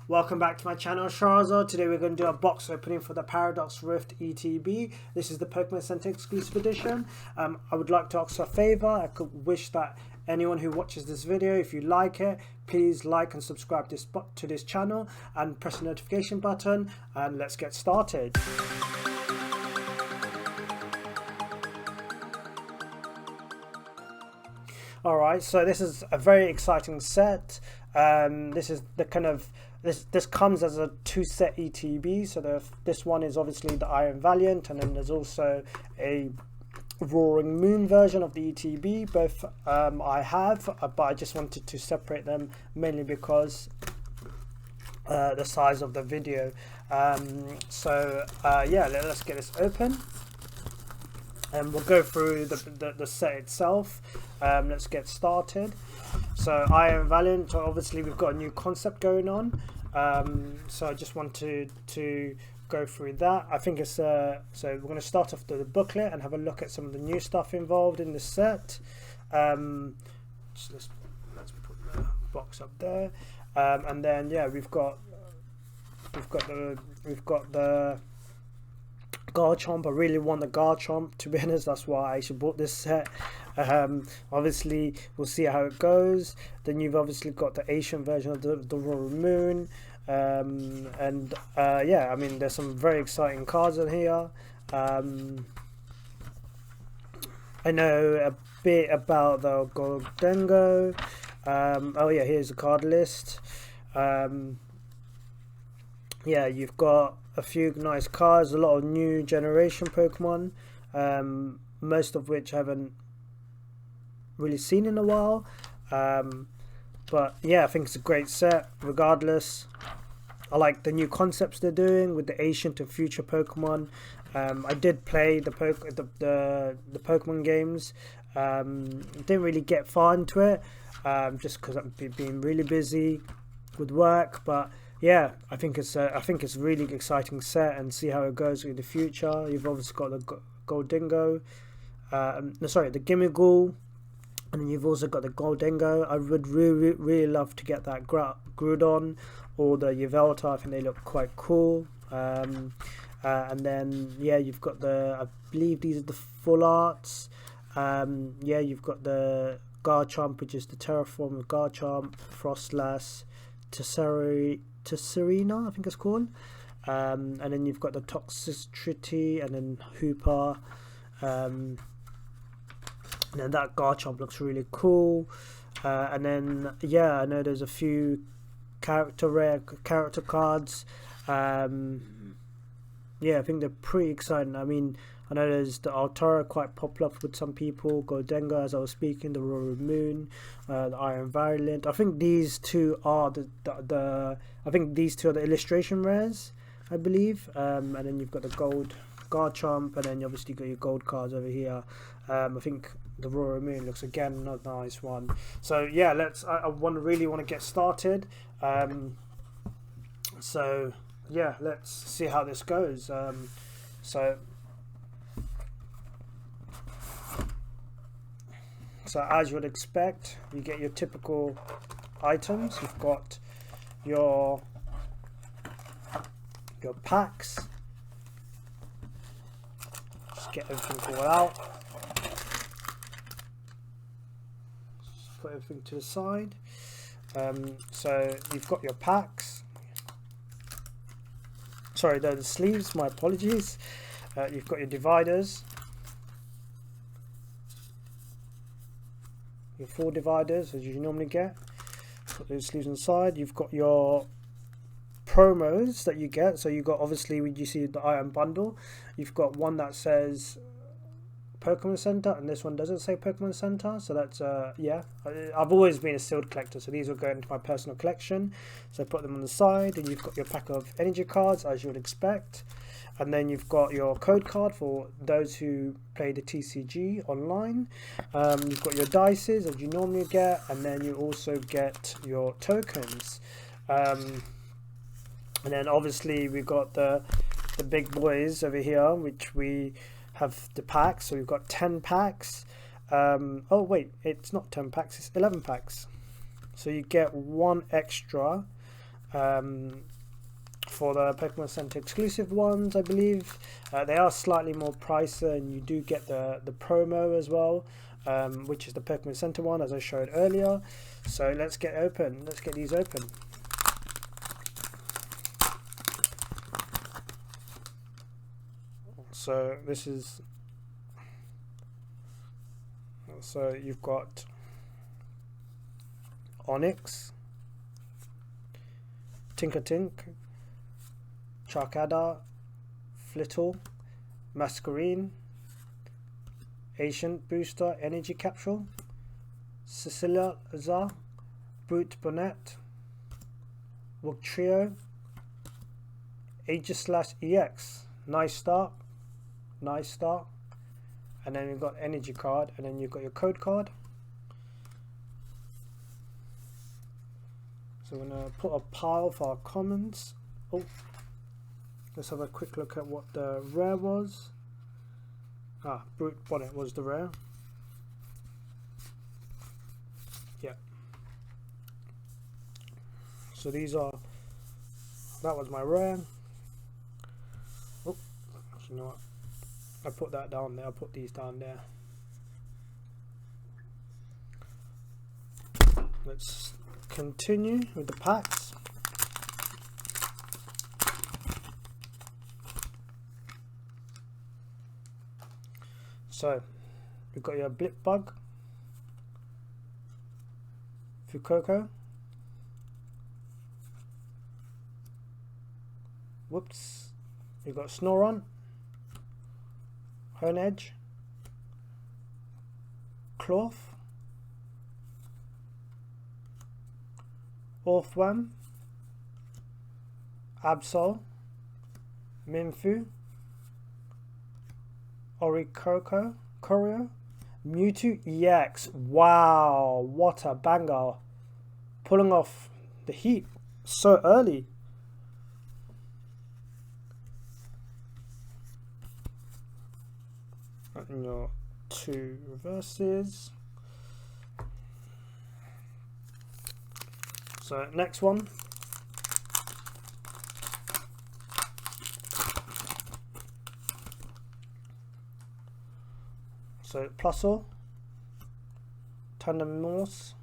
Welcome back to my channel, Charizard. Today we're going to do a box opening for the Paradox Rift ETB. This is the Pokemon Center exclusive edition. I would like to ask a favor. I could wish that anyone who watches this video, if you like it, please like and subscribe to this channel and press the notification button, and let's get started. Alright, so this is a very exciting set. This is the kind of this comes as a two-set ETB. So this one is obviously the Iron Valiant, and then there's also a Roaring Moon version of the ETB. Both I have, but I just wanted to separate them mainly because the size of the video. Yeah, let's get this open. And we'll go through the set itself. Let's get started. So Iron Valiant, so obviously we've got a new concept going on. So I just wanted to go through that. I think it's so we're going to start off the booklet and have a look at some of the new stuff involved in the set. So let's put the box up there, and then yeah, we've got the Garchomp. I really want the Garchomp, to be honest. That's why I actually bought this set. Obviously we'll see how it goes. Then you've obviously got the Asian version of the Roaring Moon, yeah, I mean there's some very exciting cards in here. I know a bit about the Gholdengo. Oh yeah, here's the card list. Yeah, you've got a few nice cards, a lot of new generation Pokemon, most of which I haven't really seen in a while, but yeah, I think it's a great set regardless. I like the new concepts they're doing with the ancient and future Pokemon. I did play the Pokemon games. Didn't really get far into it, just because I've been really busy with work, but yeah, I think it's a really exciting set, and see how it goes in the future. You've obviously got the Gholdengo, no, sorry, the Gimmighoul, and then you've also got the Gholdengo. I would really love to get that Groudon or the Yveltal. I think they look quite cool. And then yeah, you've got I believe these are the full arts. Yeah, you've got the Garchomp, which is the Terraform of Garchomp, Frostlass, Tesserina, I think it's called, and then you've got the Toxtricity, and then Hoopa, and then that Garchomp looks really cool. And then yeah, I know there's a few rare character cards. Yeah, I think they're pretty exciting. I mean, I know there's the Altara, quite popular with some people. Gholdengo, as I was speaking, the Roaring Moon, the Iron Valiant. I think these two are I think these two are the illustration rares, I believe. And then you've got the gold Garchomp, and then you obviously got your gold cards over here. I think the Roaring Moon looks again another nice one. So yeah, I really want to get started. So yeah, let's see how this goes. So as you would expect, you get your typical items. You've got your packs. Just get everything all out. Just put everything to the side. So you've got your packs. Sorry, they're the sleeves, my apologies. You've got your dividers, your 4 dividers as you normally get. Put those sleeves on the side. You've got your promos that you get. So you've got, obviously, when you see the item bundle, you've got one that says Pokemon Center, and this one doesn't say Pokemon Center. So that's yeah, I've always been a sealed collector, so these will go into my personal collection. So put them on the side, and you've got your pack of energy cards as you would expect, and then you've got your code card for those who play the TCG online. You've got your dices as you normally get, and then you also get your tokens. And then obviously we've got the big boys over here, which we have the packs. So we've got 10 packs. Oh wait, it's not 10 packs, it's 11 packs. So you get one extra for the Pokemon Center exclusive ones, I believe. They are slightly more pricey, and you do get the promo as well, which is the Pokemon Center one, as I showed earlier. So let's get these open. So this is, so you've got Onix, Tinkertink, Charcander, Flittle, Masquerain, Ancient Booster Energy Capsule, Cecilia, Brute Bonnet, Wugtrio, Aegislash EX. Nice start. And then you've got energy card, and then you've got your code card. So we're gonna put a pile for our commons. Oh, let's have a quick look at what the rare was. Brute Bonnet was the rare. Yeah. So these are, that was my rare. Oh, you know what? I put that down there. I'll put these down there. Let's continue with the packs. So we've got your Blipbug, Fuecoco, whoops, you've got Snorunt, Honedge, Cloth, Orthworm, Absol, Minfu, Oricorio, Mewtwo EX. Wow, what a banger. Pulling off the heat so early. And your two reverses. So next one. So Plusle, Tandemaus,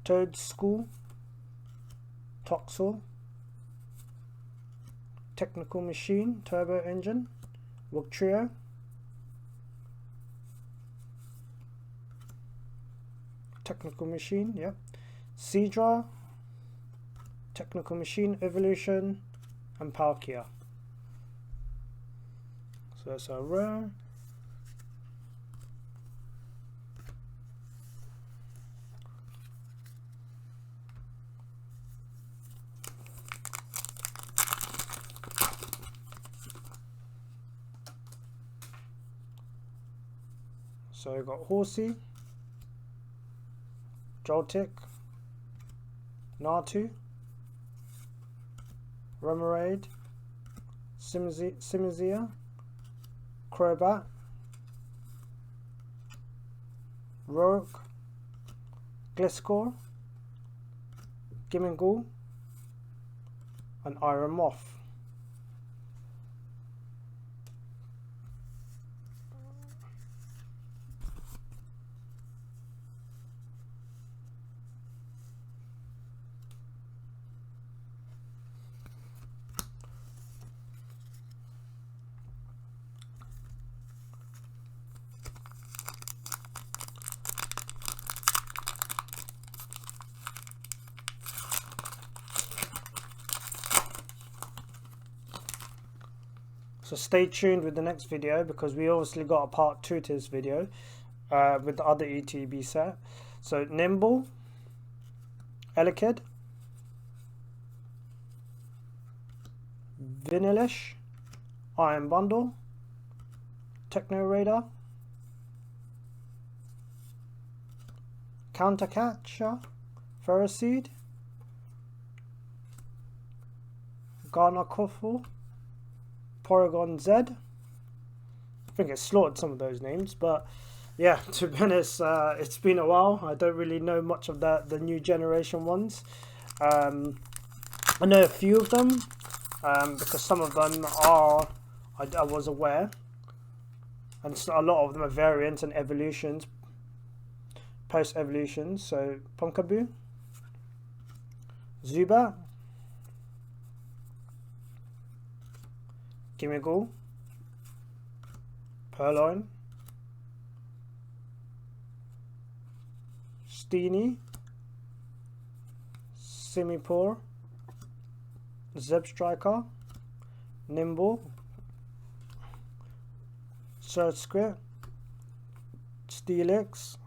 Toedscool, Toxel, Technical Machine, Turbo Engine, Wugtrio, Technical Machine, yeah, Seadra, Technical Machine Evolution, and Palkia. So that's our rare. So we've got Horsey, Joltik, Natu, Remoraid, Simizia, Crobat, Rogue, Gliscor, Gimingle, and Iron Moth. So stay tuned with the next video, because we obviously got a part 2 to this video with the other ETB set. So Nimble, Elekid, Vanillish, Iron Bundle, Techno Radar, Countercatcher, Ferroseed, Garnakuffle, Porygon Z. I think I slaughtered some of those names, but yeah, to be honest, it's been a while. I don't really know much of the new generation ones. I know a few of them, because some of them are, I was aware, and so a lot of them are variants and evolutions, post-evolutions. So Pumpkaboo, Zubat, Gimmighoul, Purloin, Steenie, Simipour, Zebstrika, Nimble, Surskit, Steelix,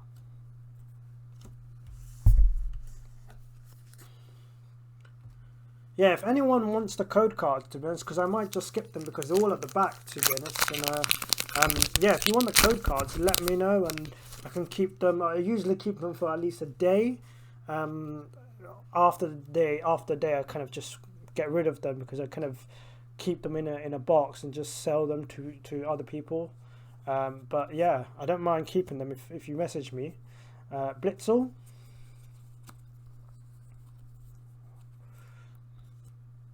yeah, if anyone wants the code cards, to be honest, because I might just skip them because they're all at the back, to be honest. And yeah, if you want the code cards, let me know and I can keep them. I usually keep them for at least a day. After day, I kind of just get rid of them because I kind of keep them in a box and just sell them to other people. But yeah, I don't mind keeping them if you message me. Blitzel.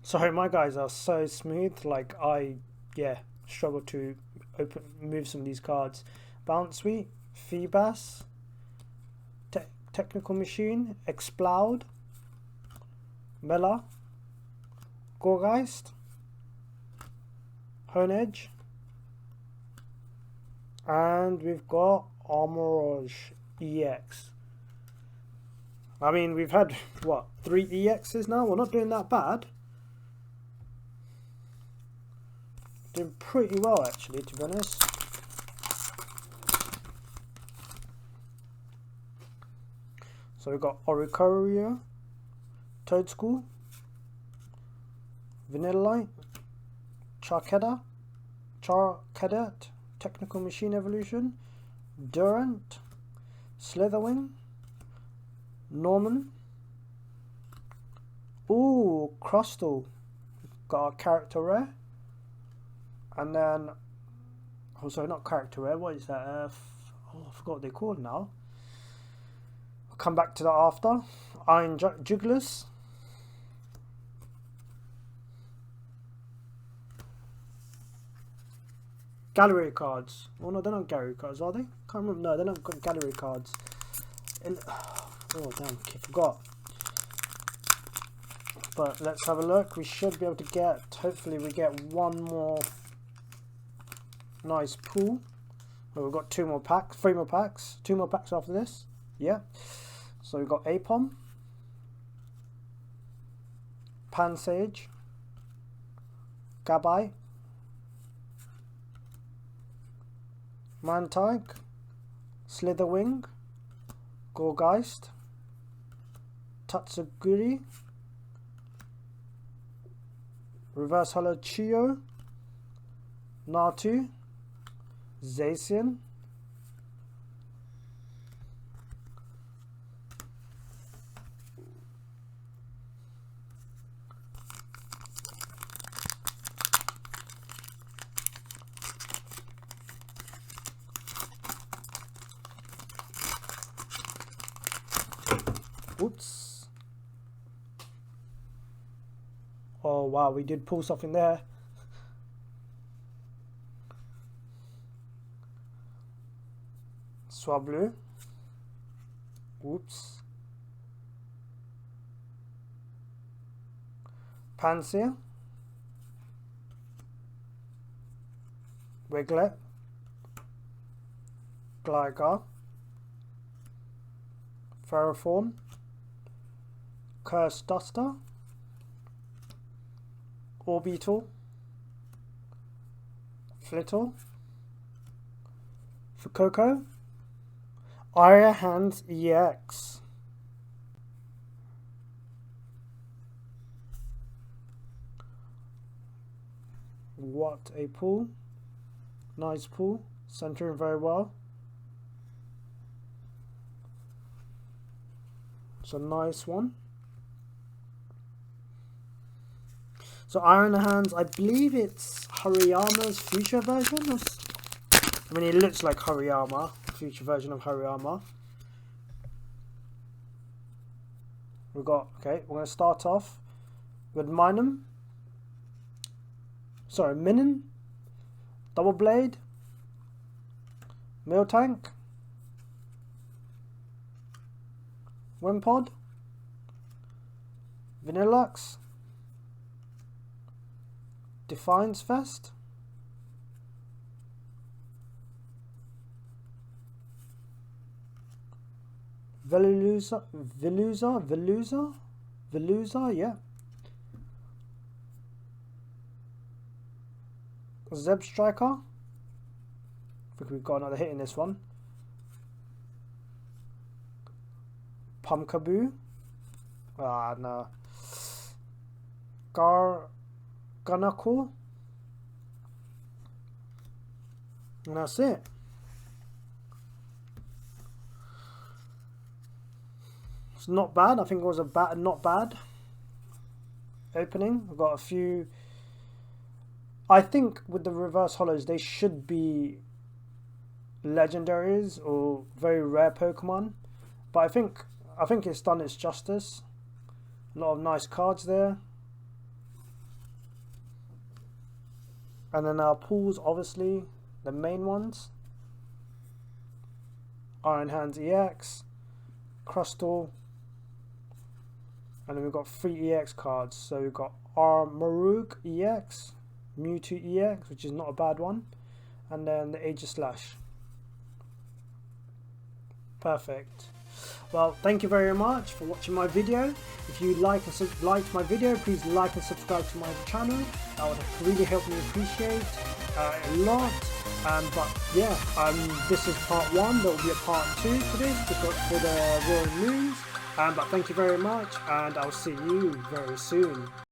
Sorry, my guys are so smooth. Like I struggle to move some of these cards. Bounsweet, Feebas, Technical Machine, Exploud, Mela, Gourgeist, Honedge, and we've got Armorage EX. I mean, we've had what, 3 EXs now? We're not doing that bad. Doing pretty well actually, to be honest. So we've got Oricorio, Toadschool, Vanillite, Charcadet, Technical Machine Evolution, Durant, Slitherwing, Norman. Ooh, Crustle. Got a character rare. And then, oh sorry, not character rare, what is that? I forgot what they're called now. I'll come back to that after. Iron Juglus. Gallery cards. Oh no, they're not gallery cards, are they? Can't remember. No, they're not gallery cards. Oh damn, I forgot. But let's have a look. We should be able to get, hopefully we get one more nice pool. Well, we've got 3 more packs, 2 more packs after this. Yeah. So we've got Apom, Pansage, Gabite, Mantike, Slitherwing, Gourgeist, Tatsugiri, Reverse Hollow Chio, Natu, Zacian, oops. Oh wow, we did pull something there. Swablu. Oops. Pansear. Wiglet. Gligar. Ferrothorn. Curse Duster. Orbital. Flittle. Fuecoco. Iron Hands EX. What a pull. Nice pull. Centering very well. It's a nice one. So Iron Hands, I believe it's Hariyama's future version. I mean, it looks like Hariyama, future version of Hariyama. we've got, okay, we're going to start off with Minun. Sorry, Minun. Double Blade. Miltank. Wimpod. Vanillux. Defiance Vest. Veluza, yeah. Zebstrika. I think we've got another hit in this one. Pumpkaboo. Ah, no. Gunnacle. And that's it. It's not bad. I think it was a not bad opening. I've got a few. I think with the reverse hollows, they should be legendaries or very rare Pokemon. But I think it's done its justice. A lot of nice cards there. And then our pools, obviously, the main ones. Iron Hands EX, Crustle, and then we've got 3 EX cards. So we've got Armarouge EX, Mewtwo EX, which is not a bad one, and then the Aegislash. Perfect. Well, thank you very much for watching my video. If you liked my video, please like and subscribe to my channel. That would really help me appreciate a lot. But yeah, this is part 1. There will be a part 2 for this for the Roaring Moons. But thank you very much, and I'll see you very soon.